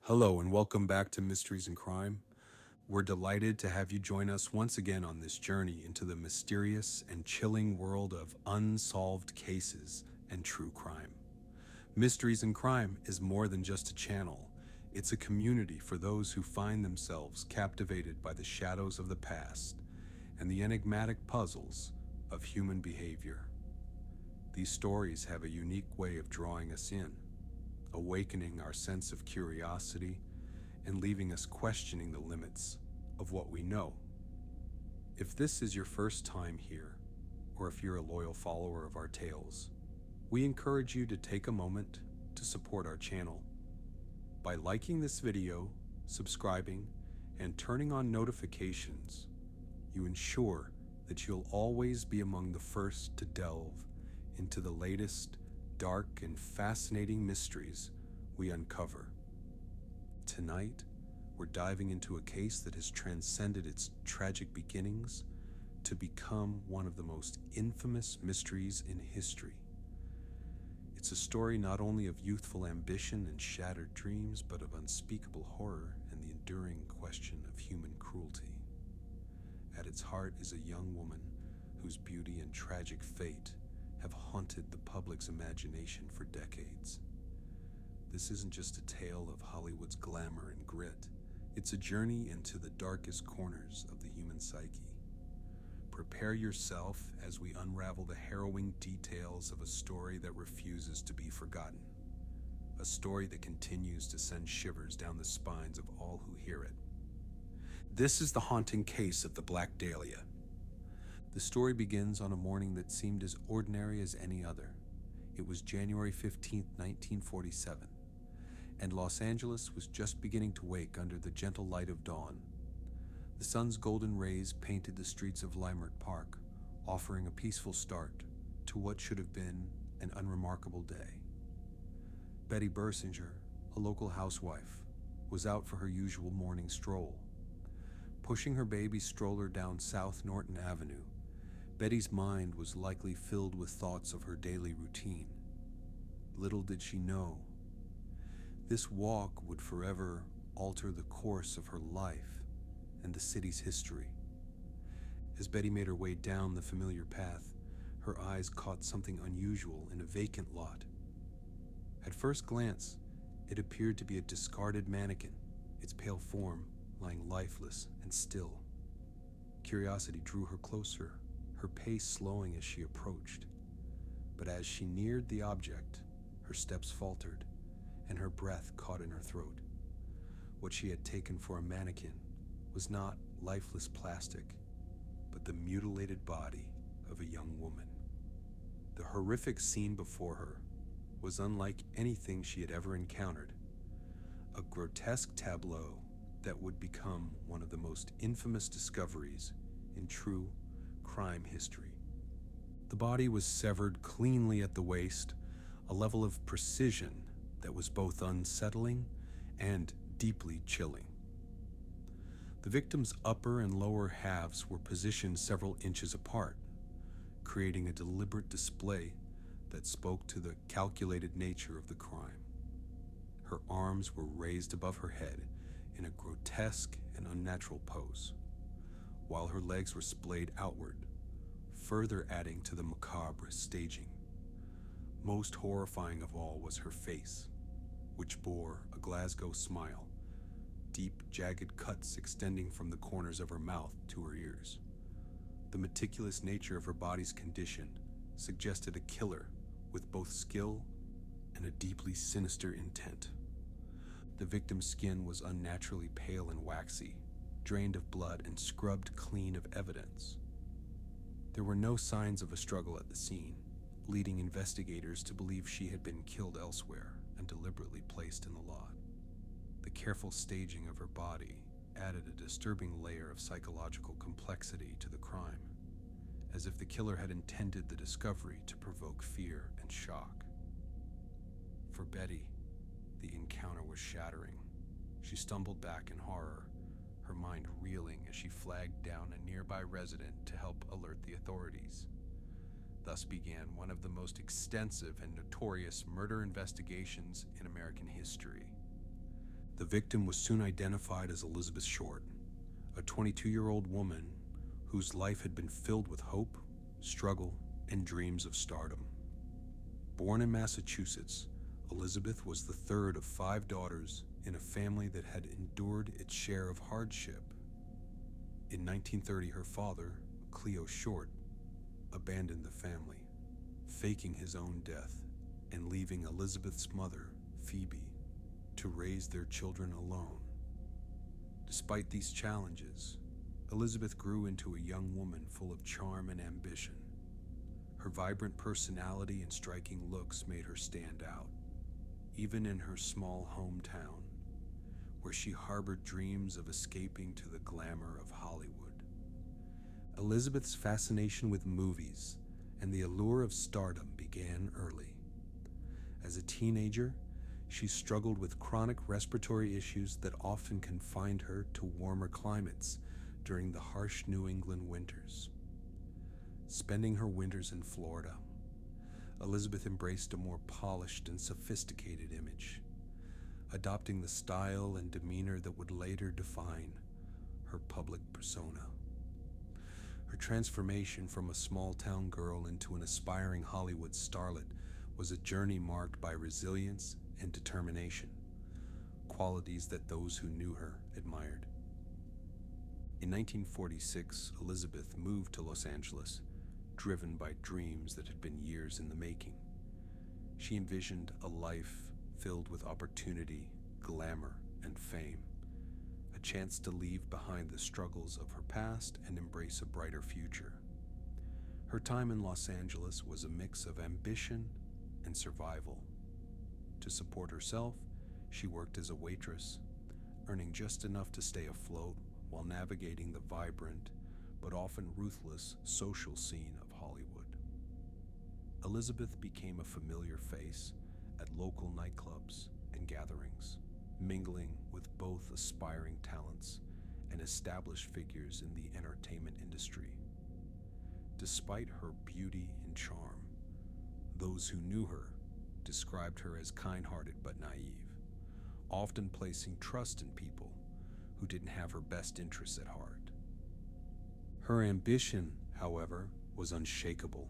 Hello, and welcome back to Mysteries and Crime. We're delighted to have you join us once again on this journey into the mysterious and chilling world of unsolved cases and true crime. Mysteries and Crime is more than just a channel, it's a community for those who find themselves captivated by the shadows of the past and the enigmatic puzzles of human behavior. These stories have a unique way of drawing us in, awakening our sense of curiosity and leaving us questioning the limits of what we know. If this is your first time here, or if you're a loyal follower of our tales, we encourage you to take a moment to support our channel. By liking this video, subscribing, and turning on notifications, you ensure that you'll always be among the first to delve into the latest dark and fascinating mysteries we uncover. Tonight, we're diving into a case that has transcended its tragic beginnings to become one of the most infamous mysteries in history. It's a story not only of youthful ambition and shattered dreams, but of unspeakable horror and the enduring question of human cruelty. At its heart is a young woman whose beauty and tragic fate have haunted the public's imagination for decades. This isn't just a tale of Hollywood's glamour and grit. It's a journey into the darkest corners of the human psyche. Prepare yourself as we unravel the harrowing details of a story that refuses to be forgotten. A story that continues to send shivers down the spines of all who hear it. This is the haunting case of the Black Dahlia. The story begins on a morning that seemed as ordinary as any other. It was January 15, 1947, and Los Angeles was just beginning to wake under the gentle light of dawn. The sun's golden rays painted the streets of Leimert Park, offering a peaceful start to what should have been an unremarkable day. Betty Bersinger, a local housewife, was out for her usual morning stroll. Pushing her baby stroller down South Norton Avenue, Betty's mind was likely filled with thoughts of her daily routine. Little did she know, this walk would forever alter the course of her life and the city's history. As Betty made her way down the familiar path, her eyes caught something unusual in a vacant lot. At first glance, it appeared to be a discarded mannequin, its pale form lying lifeless and still. Curiosity drew her closer, her pace slowing as she approached. But as she neared the object, her steps faltered, and her breath caught in her throat. What she had taken for a mannequin was not lifeless plastic, but the mutilated body of a young woman. The horrific scene before her was unlike anything she had ever encountered, a grotesque tableau that would become one of the most infamous discoveries in true crime history. The body was severed cleanly at the waist, a level of precision that was both unsettling and deeply chilling. The victim's upper and lower halves were positioned several inches apart, creating a deliberate display that spoke to the calculated nature of the crime. Her arms were raised above her head in a grotesque and unnatural pose, while her legs were splayed outward, further adding to the macabre staging. Most horrifying of all was her face, which bore a Glasgow smile, deep, jagged cuts extending from the corners of her mouth to her ears. The meticulous nature of her body's condition suggested a killer with both skill and a deeply sinister intent. The victim's skin was unnaturally pale and waxy, drained of blood and scrubbed clean of evidence. There were no signs of a struggle at the scene, leading investigators to believe she had been killed elsewhere and deliberately placed in the lot. The careful staging of her body added a disturbing layer of psychological complexity to the crime, as if the killer had intended the discovery to provoke fear and shock. For Betty, the encounter was shattering. She stumbled back in horror, her mind reeling as she flagged down a nearby resident to help alert the authorities. Thus began one of the most extensive and notorious murder investigations in American history. The victim was soon identified as Elizabeth Short, a 22-year-old woman whose life had been filled with hope, struggle, and dreams of stardom. Born in Massachusetts, Elizabeth was the third of 5 daughters in a family that had endured its share of hardship. In 1930, her father, Cleo Short, abandoned the family, faking his own death and leaving Elizabeth's mother, Phoebe, to raise their children alone. Despite these challenges, Elizabeth grew into a young woman full of charm and ambition. Her vibrant personality and striking looks made her stand out, even in her small hometown, where she harbored dreams of escaping to the glamour of Hollywood. Elizabeth's fascination with movies and the allure of stardom began early. As a teenager, she struggled with chronic respiratory issues that often confined her to warmer climates during the harsh New England winters. Spending her winters in Florida, Elizabeth embraced a more polished and sophisticated image, adopting the style and demeanor that would later define her public persona. Her transformation from a small-town girl into an aspiring Hollywood starlet was a journey marked by resilience and determination, qualities that those who knew her admired. In 1946, Elizabeth moved to Los Angeles, driven by dreams that had been years in the making. She envisioned a life filled with opportunity, glamour, and fame, a chance to leave behind the struggles of her past and embrace a brighter future. Her time in Los Angeles was a mix of ambition and survival. To support herself, she worked as a waitress, earning just enough to stay afloat while navigating the vibrant but often ruthless social scene of Hollywood. Elizabeth became a familiar face at local nightclubs and gatherings, mingling with both aspiring talents and established figures in the entertainment industry. Despite her beauty and charm, those who knew her described her as kind-hearted but naive, often placing trust in people who didn't have her best interests at heart. Her ambition, however, was unshakable.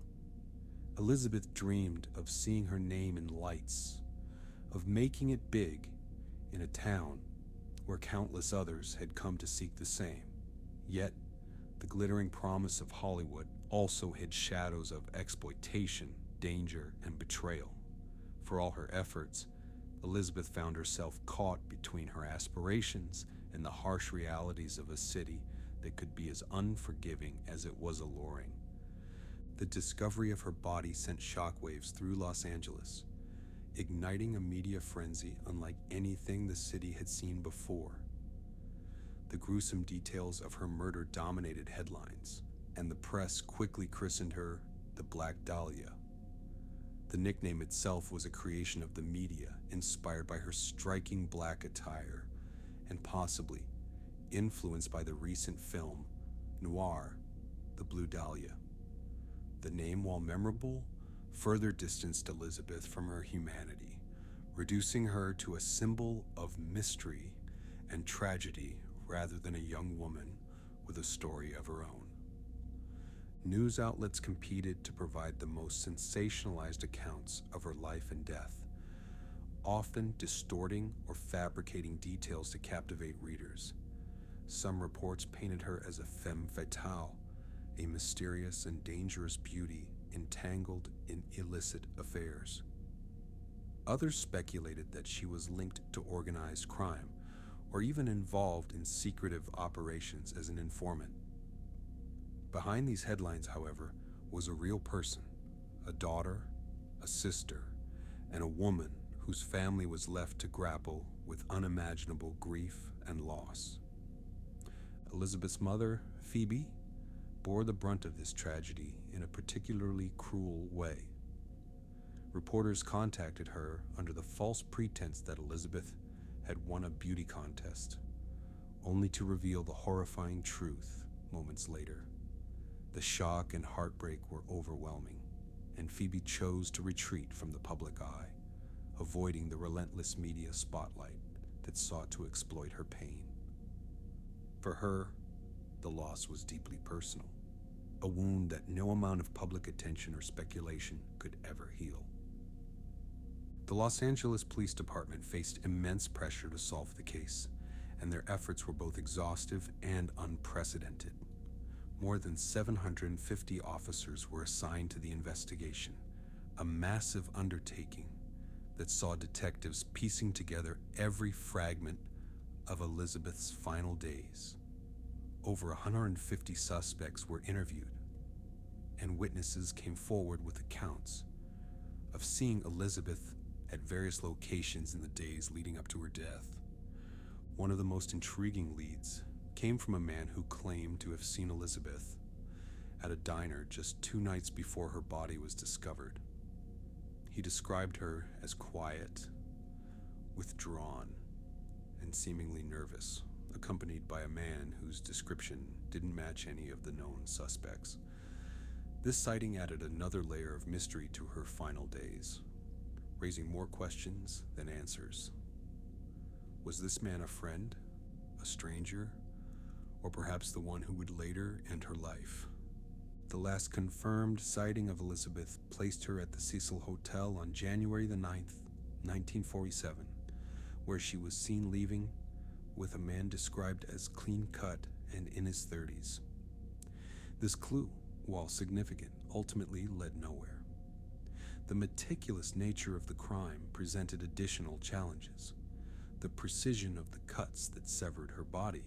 Elizabeth dreamed of seeing her name in lights, of making it big in a town where countless others had come to seek the same. Yet, the glittering promise of Hollywood also hid shadows of exploitation, danger, and betrayal. For all her efforts, Elizabeth found herself caught between her aspirations and the harsh realities of a city that could be as unforgiving as it was alluring. The discovery of her body sent shockwaves through Los Angeles, igniting a media frenzy unlike anything the city had seen before. The gruesome details of her murder dominated headlines, and the press quickly christened her the Black Dahlia. The nickname itself was a creation of the media, inspired by her striking black attire, and possibly influenced by the recent film noir, The Blue Dahlia. The name, while memorable, further distanced Elizabeth from her humanity, reducing her to a symbol of mystery and tragedy rather than a young woman with a story of her own. News outlets competed to provide the most sensationalized accounts of her life and death, often distorting or fabricating details to captivate readers. Some reports painted her as a femme fatale, a mysterious and dangerous beauty entangled in illicit affairs. Others speculated that she was linked to organized crime, or even involved in secretive operations as an informant. Behind these headlines, however, was a real person, a daughter, a sister, and a woman whose family was left to grapple with unimaginable grief and loss. Elizabeth's mother, Phoebe, bore the brunt of this tragedy in a particularly cruel way. Reporters contacted her under the false pretense that Elizabeth had won a beauty contest, only to reveal the horrifying truth moments later. The shock and heartbreak were overwhelming, and Phoebe chose to retreat from the public eye, avoiding the relentless media spotlight. that sought to exploit her pain. For her, the loss was deeply personal, a wound that no amount of public attention or speculation could ever heal. The Los Angeles Police Department faced immense pressure to solve the case, and their efforts were both exhaustive and unprecedented. More than 750 officers were assigned to the investigation, a massive undertaking that saw detectives piecing together every fragment of Elizabeth's final days. Over 150 suspects were interviewed, and witnesses came forward with accounts of seeing Elizabeth at various locations in the days leading up to her death. One of the most intriguing leads came from a man who claimed to have seen Elizabeth at a diner just 2 nights before her body was discovered. He described her as quiet, withdrawn, and seemingly nervous, accompanied by a man whose description didn't match any of the known suspects. This sighting added another layer of mystery to her final days, raising more questions than answers. Was this man a friend, a stranger, or perhaps the one who would later end her life? The last confirmed sighting of Elizabeth placed her at the Cecil Hotel on January the 9th, 1947, where she was seen leaving with a man described as clean-cut and in his 30s. This clue, while significant, ultimately led nowhere. The meticulous nature of the crime presented additional challenges. The precision of the cuts that severed her body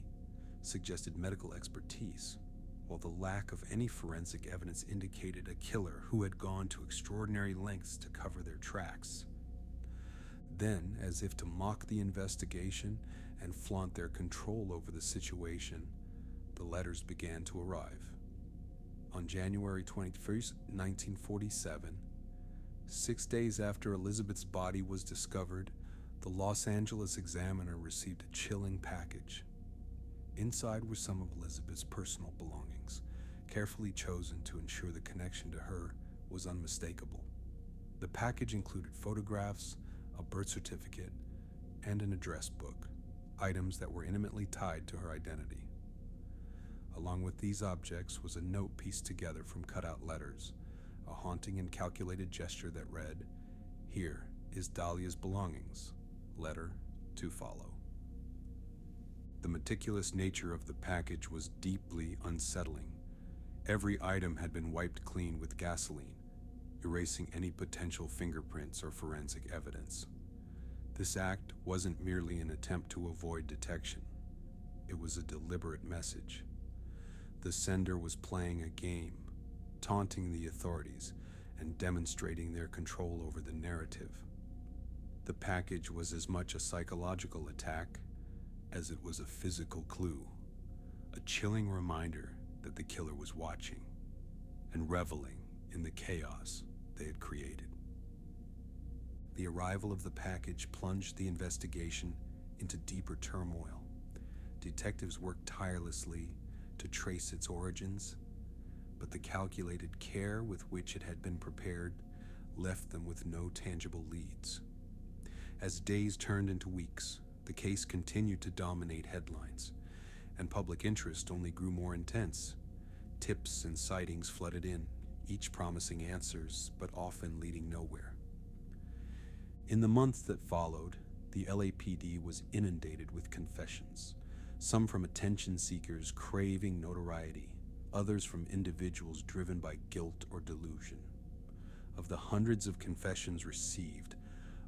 suggested medical expertise, while the lack of any forensic evidence indicated a killer who had gone to extraordinary lengths to cover their tracks. Then, as if to mock the investigation and flaunt their control over the situation, the letters began to arrive. On January 21st, 1947, 6 days after Elizabeth's body was discovered, the Los Angeles Examiner received a chilling package. Inside were some of Elizabeth's personal belongings, carefully chosen to ensure the connection to her was unmistakable. The package included photographs, a birth certificate, and an address book, items that were intimately tied to her identity. Along with these objects was a note pieced together from cutout letters, a haunting and calculated gesture that read, "Here is Dahlia's belongings, letter to follow." The meticulous nature of the package was deeply unsettling. Every item had been wiped clean with gasoline, erasing any potential fingerprints or forensic evidence. This act wasn't merely an attempt to avoid detection. It was a deliberate message. The sender was playing a game, taunting the authorities and demonstrating their control over the narrative. The package was as much a psychological attack as it was a physical clue, a chilling reminder that the killer was watching and reveling in the chaos they had created. The arrival of the package plunged the investigation into deeper turmoil. Detectives worked tirelessly to trace its origins, but the calculated care with which it had been prepared left them with no tangible leads. As days turned into weeks, the case continued to dominate headlines, and public interest only grew more intense. Tips and sightings flooded in, each promising answers, but often leading nowhere. In the months that followed, the LAPD was inundated with confessions, some from attention seekers craving notoriety, others from individuals driven by guilt or delusion. Of the hundreds of confessions received,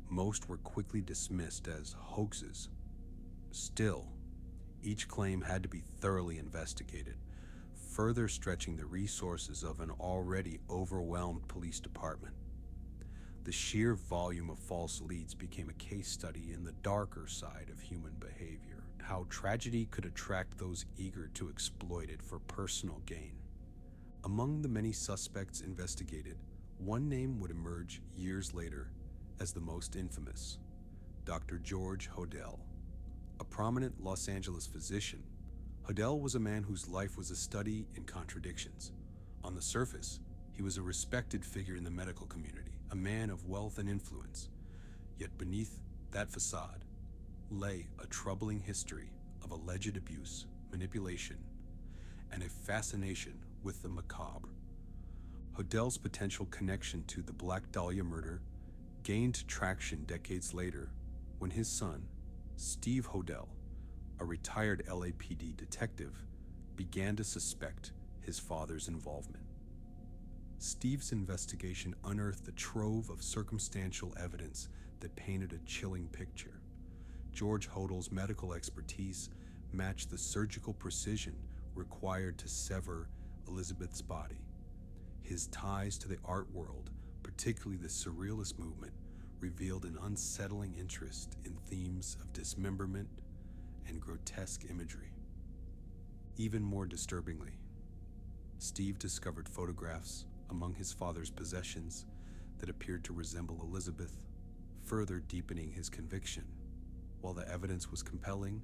most were quickly dismissed as hoaxes. Still, each claim had to be thoroughly investigated, further stretching the resources of an already overwhelmed police department. The sheer volume of false leads became a case study in the darker side of human behavior, how tragedy could attract those eager to exploit it for personal gain. Among the many suspects investigated, one name would emerge years later as the most infamous: Dr. George Hodel. A prominent Los Angeles physician, Hodel was a man whose life was a study in contradictions. On the surface, he was a respected figure in the medical community, a man of wealth and influence. Yet beneath that facade lay a troubling history of alleged abuse, manipulation, and a fascination with the macabre. Hodell's potential connection to the Black Dahlia murder gained traction decades later when his son, Steve Hodell, a retired LAPD detective, began to suspect his father's involvement. Steve's investigation unearthed a trove of circumstantial evidence that painted a chilling picture. George Hodell's medical expertise matched the surgical precision required to sever Elizabeth's body. His ties to the art world, particularly the surrealist movement, revealed an unsettling interest in themes of dismemberment and grotesque imagery. Even more disturbingly, Steve discovered photographs among his father's possessions that appeared to resemble Elizabeth, further deepening his conviction. While the evidence was compelling,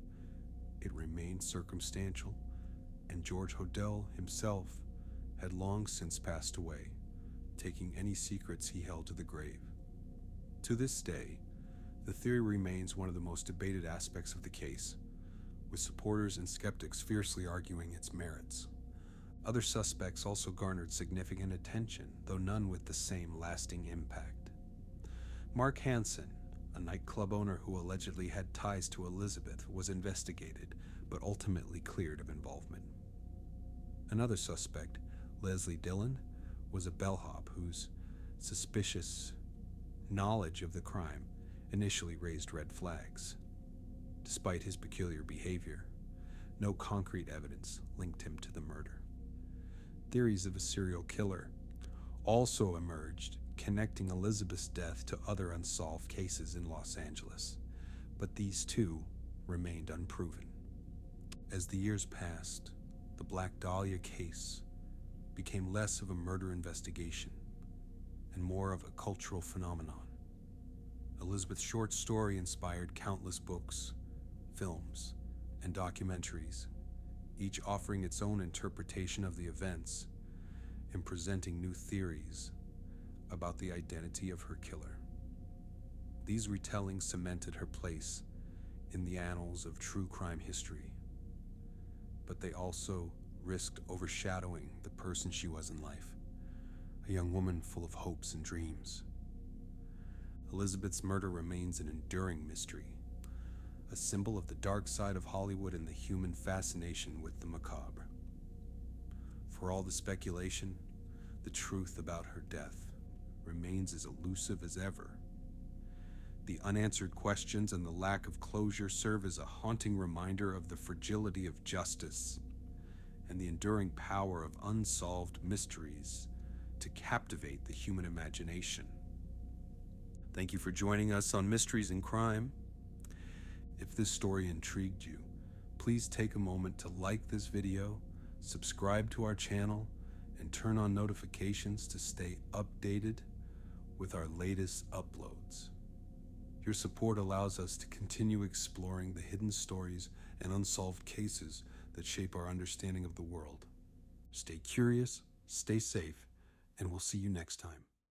it remained circumstantial, and George Hodell himself had long since passed away, taking any secrets he held to the grave. To this day, the theory remains one of the most debated aspects of the case, with supporters and skeptics fiercely arguing its merits. Other suspects also garnered significant attention, though none with the same lasting impact. Mark Hansen, a nightclub owner who allegedly had ties to Elizabeth, was investigated, but ultimately cleared of involvement. Another suspect, Leslie Dillon, was a bellhop whose suspicious knowledge of the crime initially raised red flags. Despite his peculiar behavior, no concrete evidence linked him to the murder. Theories of a serial killer also emerged, connecting Elizabeth's death to other unsolved cases in Los Angeles, but these too remained unproven. As the years passed, the Black Dahlia case became less of a murder investigation and more of a cultural phenomenon. Elizabeth's short story inspired countless books, films, and documentaries, each offering its own interpretation of the events and presenting new theories about the identity of her killer. These retellings cemented her place in the annals of true crime history, but they also risked overshadowing the person she was in life, a young woman full of hopes and dreams. Elizabeth's murder remains an enduring mystery, a symbol of the dark side of Hollywood and the human fascination with the macabre. For all the speculation, the truth about her death remains as elusive as ever. The unanswered questions and the lack of closure serve as a haunting reminder of the fragility of justice and the enduring power of unsolved mysteries to captivate the human imagination. Thank you for joining us on Mysteries in Crime. If this story intrigued you, please take a moment to like this video, subscribe to our channel, and turn on notifications to stay updated with our latest uploads. Your support allows us to continue exploring the hidden stories and unsolved cases that shape our understanding of the world. Stay curious, stay safe, and we'll see you next time.